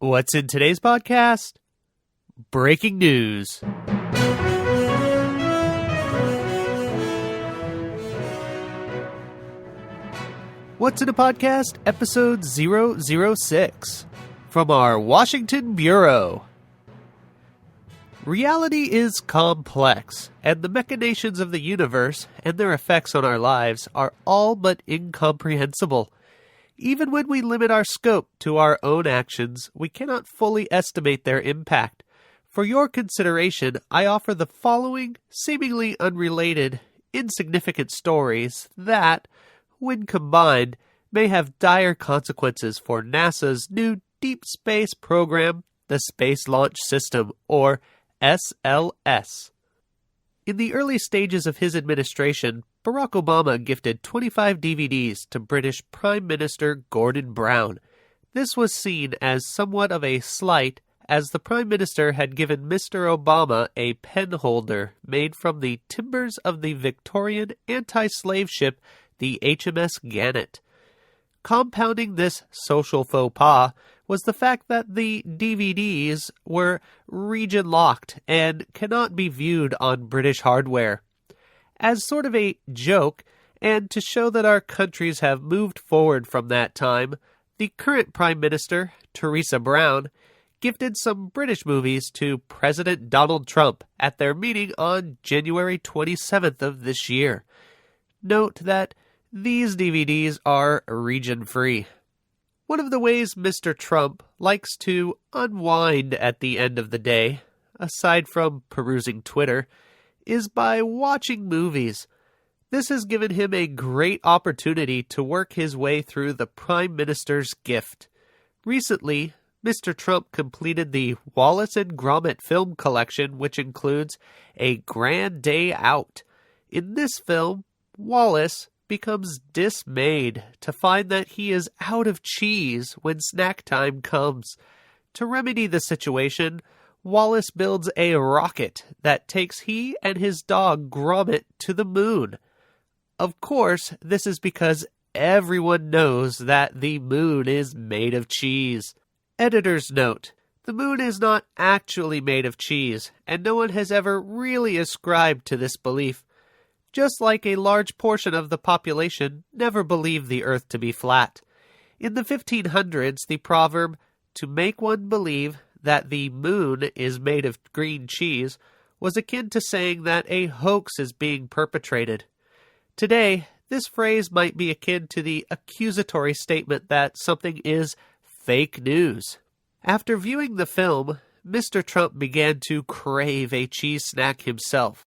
What's in today's podcast? Breaking news. What's in a Podcast? Episode 006 from our Washington Bureau. Reality is complex, and the machinations of the universe and their effects on our lives are all but incomprehensible. Even when we limit our scope to our own actions, we cannot fully estimate their impact. For your consideration, I offer the following seemingly unrelated, insignificant stories that, when combined, may have dire consequences for NASA's new deep space program, the Space Launch System, or SLS. In the early stages of his administration, Barack Obama gifted 25 DVDs to British Prime Minister Gordon Brown. This was seen as somewhat of a slight, as the Prime Minister had given Mr. Obama a pen holder made from the timbers of the Victorian anti-slave ship, the HMS Gannet. Compounding this social faux pas was the fact that the DVDs were region-locked and cannot be viewed on British hardware. As sort of a joke, and to show that our countries have moved forward from that time, the current Prime Minister, Theresa Brown, gifted some British movies to President Donald Trump at their meeting on January 27th of this year. Note that these DVDs are region-free. One of the ways Mr. Trump likes to unwind at the end of the day, aside from perusing Twitter, is by watching movies. This has given him a great opportunity to work his way through the Prime Minister's gift. Recently, Mr. Trump completed the Wallace and Gromit film collection, which includes A Grand Day Out. In this film, Wallace becomes dismayed to find that he is out of cheese when snack time comes. To remedy the situation, Wallace builds a rocket that takes he and his dog Gromit to the moon. Of course, this is because everyone knows that the moon is made of cheese. Editor's note: the moon is not actually made of cheese, and no one has ever really ascribed to this belief. Just like a large portion of the population never believed the earth to be flat. In the 1500s, the proverb, "to make one believe that the moon is made of green cheese," was akin to saying that a hoax is being perpetrated. Today, this phrase might be akin to the accusatory statement that something is fake news. After viewing the film, Mr. Trump began to crave a cheese snack himself.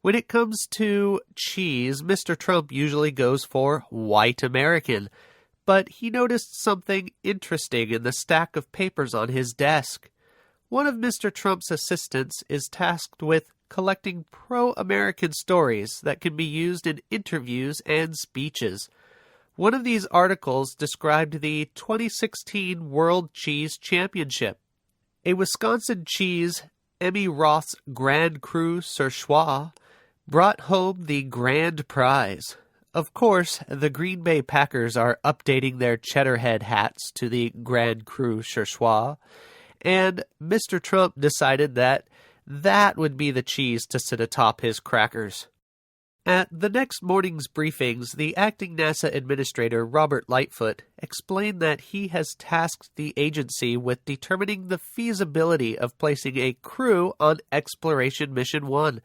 When it comes to cheese, Mr. Trump usually goes for white American, but he noticed something interesting in the stack of papers on his desk. One of Mr. Trump's assistants is tasked with collecting pro-American stories that can be used in interviews and speeches. One of these articles described the 2016 World Cheese Championship. A Wisconsin cheese, Emmy Roth's Grand Cru Surchoix, brought home the grand prize. Of course, the Green Bay Packers are updating their Cheddarhead hats to the Grand Cru Surchoix, and Mr. Trump decided that would be the cheese to sit atop his crackers. At the next morning's briefings, the acting NASA administrator, Robert Lightfoot, explained that he has tasked the agency with determining the feasibility of placing a crew on Exploration Mission 1.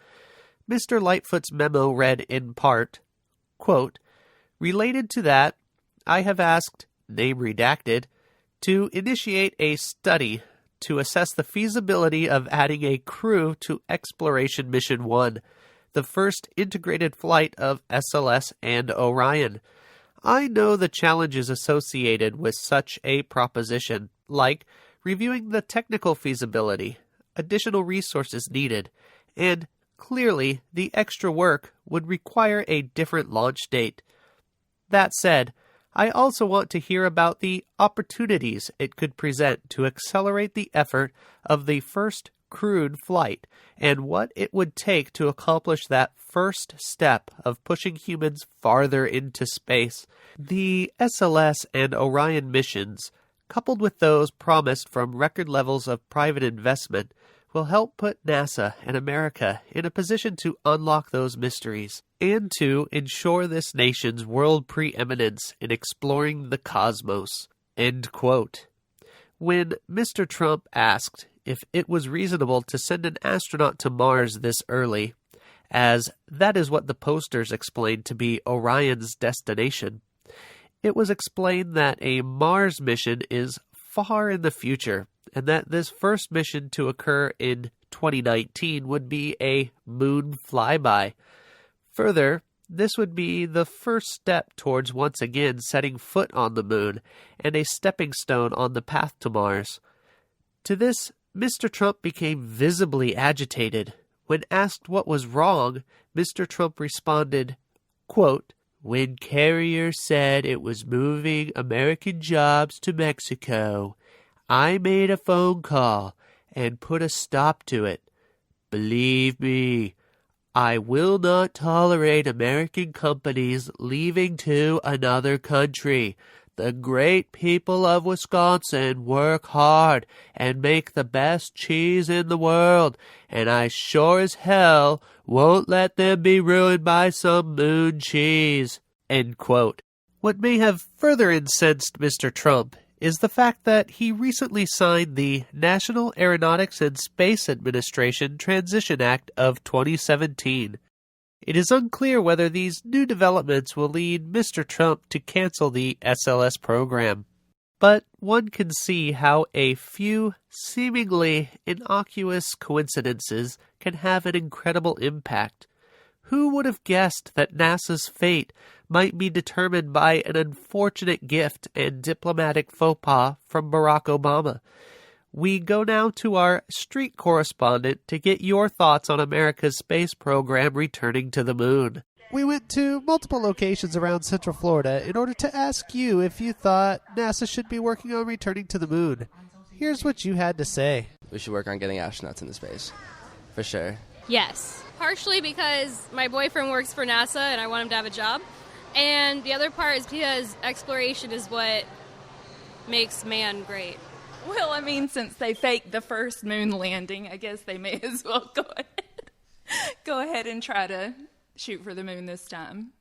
Mr. Lightfoot's memo read in part, quote, "Related to that, I have asked, name redacted, to initiate a study to assess the feasibility of adding a crew to Exploration Mission 1, the first integrated flight of SLS and Orion. I know the challenges associated with such a proposition, like reviewing the technical feasibility, additional resources needed, and clearly the extra work would require a different launch date. That said, I also want to hear about the opportunities it could present to accelerate the effort of the first crewed flight and what it would take to accomplish that first step of pushing humans farther into space. The SLS and Orion missions coupled with those promised from record levels of private investment, will help put NASA and America in a position to unlock those mysteries and to ensure this nation's world preeminence in exploring the cosmos." End quote. When Mr. Trump asked if it was reasonable to send an astronaut to Mars this early, as that is what the posters explained to be Orion's destination, it was explained that a Mars mission is far in the future, and that this first mission to occur in 2019 would be a moon flyby. Further, this would be the first step towards once again setting foot on the moon and a stepping stone on the path to Mars. To this, Mr. Trump became visibly agitated. When asked what was wrong, Mr. Trump responded, quote, "When Carrier said it was moving American jobs to Mexico, I made a phone call and put a stop to it. Believe me, I will not tolerate American companies leaving to another country. The great people of Wisconsin work hard and make the best cheese in the world, and I sure as hell won't let them be ruined by some moon cheese." End quote. What may have further incensed Mr. Trump is the fact that he recently signed the National Aeronautics and Space Administration Transition Act of 2017. It is unclear whether these new developments will lead Mr. Trump to cancel the SLS program. But one can see how a few seemingly innocuous coincidences can have an incredible impact. Who would have guessed that NASA's fate might be determined by an unfortunate gift and diplomatic faux pas from Barack Obama? We go now to our street correspondent to get your thoughts on America's space program returning to the moon. We went to multiple locations around Central Florida in order to ask you if you thought NASA should be working on returning to the moon. Here's what you had to say. We should work on getting astronauts into space. For sure. Yes. Partially because my boyfriend works for NASA and I want him to have a job. And the other part is because exploration is what makes man great. Well, I mean, since they faked the first moon landing, I guess they may as well go ahead and try to shoot for the moon this time.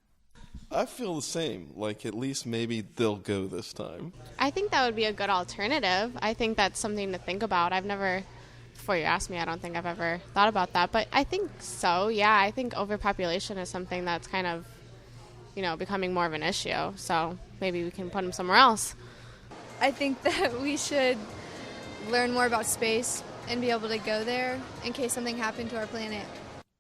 I feel the same. Like, at least maybe they'll go this time. I think that would be a good alternative. I think that's something to think about. Before you asked me, I don't think I've ever thought about that. But I think so, yeah. I think overpopulation is something that's kind of, becoming more of an issue. So maybe we can put them somewhere else. I think that we should learn more about space and be able to go there in case something happened to our planet.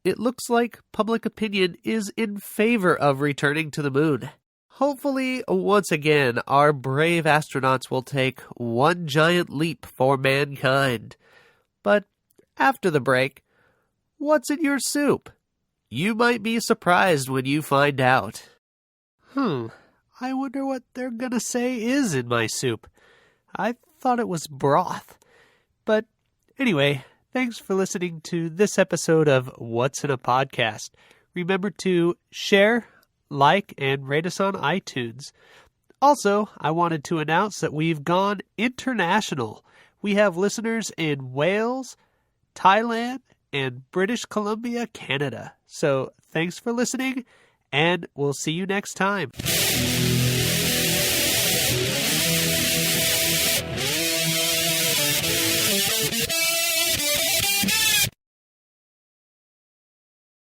It looks like public opinion is in favor of returning to the moon. Hopefully, once again, our brave astronauts will take one giant leap for mankind. But after the break, what's in your soup? You might be surprised when you find out. I wonder what they're gonna say is in my soup. I thought it was broth. But anyway, thanks for listening to this episode of What's in a Podcast. Remember to share, like, and rate us on iTunes. Also, I wanted to announce that we've gone international. We have listeners in Wales, Thailand, and British Columbia, Canada. So thanks for listening, and we'll see you next time.